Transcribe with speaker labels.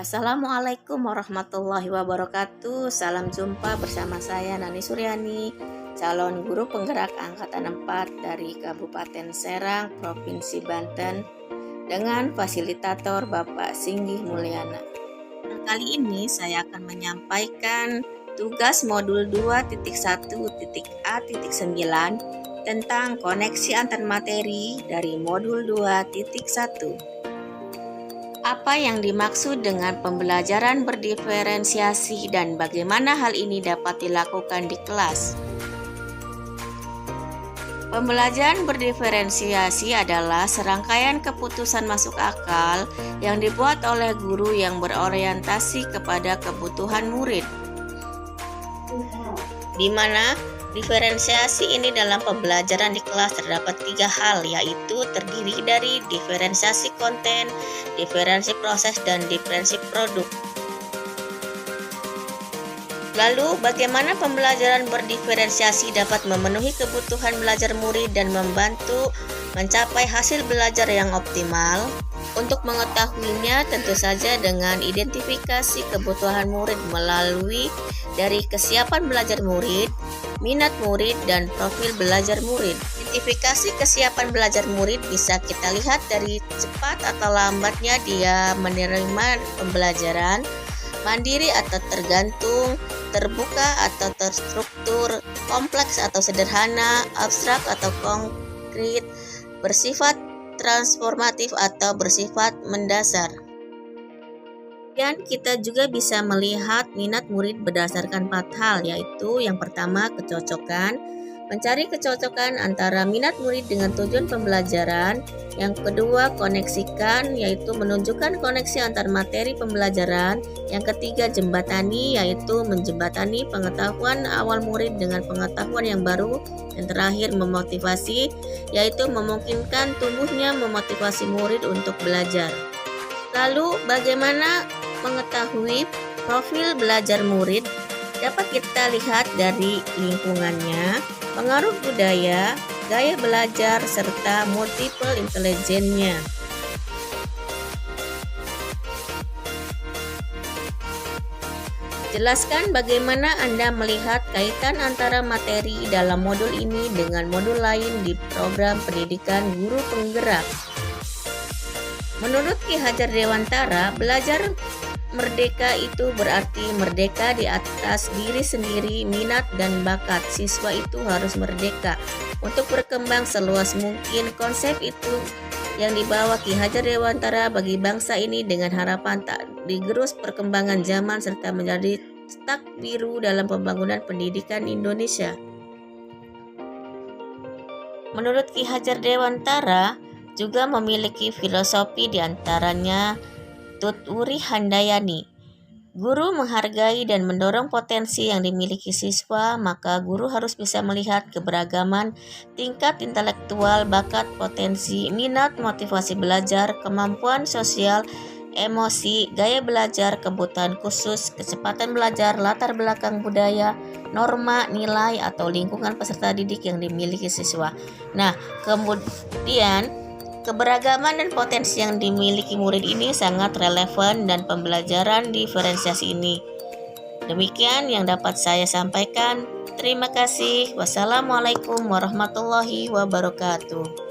Speaker 1: Assalamualaikum warahmatullahi wabarakatuh. Salam jumpa bersama saya Nani Suryani, calon guru penggerak angkatan 4 dari Kabupaten Serang, Provinsi Banten, dengan fasilitator Bapak Singgih Mulyana. Kali ini saya akan menyampaikan tugas modul 2.1.A.9 tentang koneksi antar materi dari modul 2.1. Apa yang dimaksud dengan pembelajaran berdiferensiasi dan bagaimana hal ini dapat dilakukan di kelas? Pembelajaran berdiferensiasi adalah serangkaian keputusan masuk akal yang dibuat oleh guru yang berorientasi kepada kebutuhan murid, di mana diferensiasi ini dalam pembelajaran di kelas terdapat 3 hal, yaitu terdiri dari diferensiasi konten, diferensiasi proses, dan diferensiasi produk. Lalu, bagaimana pembelajaran berdiferensiasi dapat memenuhi kebutuhan belajar murid dan membantu mencapai hasil belajar yang optimal? Untuk mengetahuinya, tentu saja dengan identifikasi kebutuhan murid melalui dari kesiapan belajar murid, minat murid, dan profil belajar murid. Identifikasi kesiapan belajar murid bisa kita lihat dari cepat atau lambatnya dia menerima pembelajaran, mandiri atau tergantung, terbuka atau terstruktur, kompleks atau sederhana, abstrak atau konkret, bersifat transformatif atau bersifat mendasar. Dan kita juga bisa melihat minat murid berdasarkan 4 hal, yaitu yang pertama kecocokan, mencari kecocokan antara minat murid dengan tujuan pembelajaran. Yang kedua koneksikan, yaitu menunjukkan koneksi antar materi pembelajaran. Yang ketiga jembatani, yaitu menjembatani pengetahuan awal murid dengan pengetahuan yang baru. Yang terakhir memotivasi, yaitu memungkinkan tumbuhnya memotivasi murid untuk belajar. Lalu bagaimana mengetahui profil belajar murid? Dapat kita lihat dari lingkungannya, pengaruh budaya, gaya belajar, serta multiple intelligence-nya. Jelaskan bagaimana Anda melihat kaitan antara materi dalam modul ini dengan modul lain di program pendidikan guru penggerak. Menurut Ki Hajar Dewantara, belajar merdeka itu berarti merdeka di atas diri sendiri, minat dan bakat. Siswa itu harus merdeka untuk berkembang seluas mungkin. Konsep itu yang dibawa Ki Hajar Dewantara bagi bangsa ini dengan harapan tak digerus perkembangan zaman serta menjadi stak biru dalam pembangunan pendidikan Indonesia. Menurut Ki Hajar Dewantara juga memiliki filosofi diantaranya Tutwuri Handayani. Guru menghargai dan mendorong potensi yang dimiliki siswa, maka guru harus bisa melihat keberagaman tingkat intelektual, bakat, potensi, minat, motivasi belajar, kemampuan sosial, emosi, gaya belajar, kebutuhan khusus, kecepatan belajar, latar belakang budaya, norma, nilai, atau lingkungan peserta didik yang dimiliki siswa. Nah, kemudian keberagaman dan potensi yang dimiliki murid ini sangat relevan dan pembelajaran diferensiasi ini. Demikian yang dapat saya sampaikan. Terima kasih. Wassalamualaikum warahmatullahi wabarakatuh.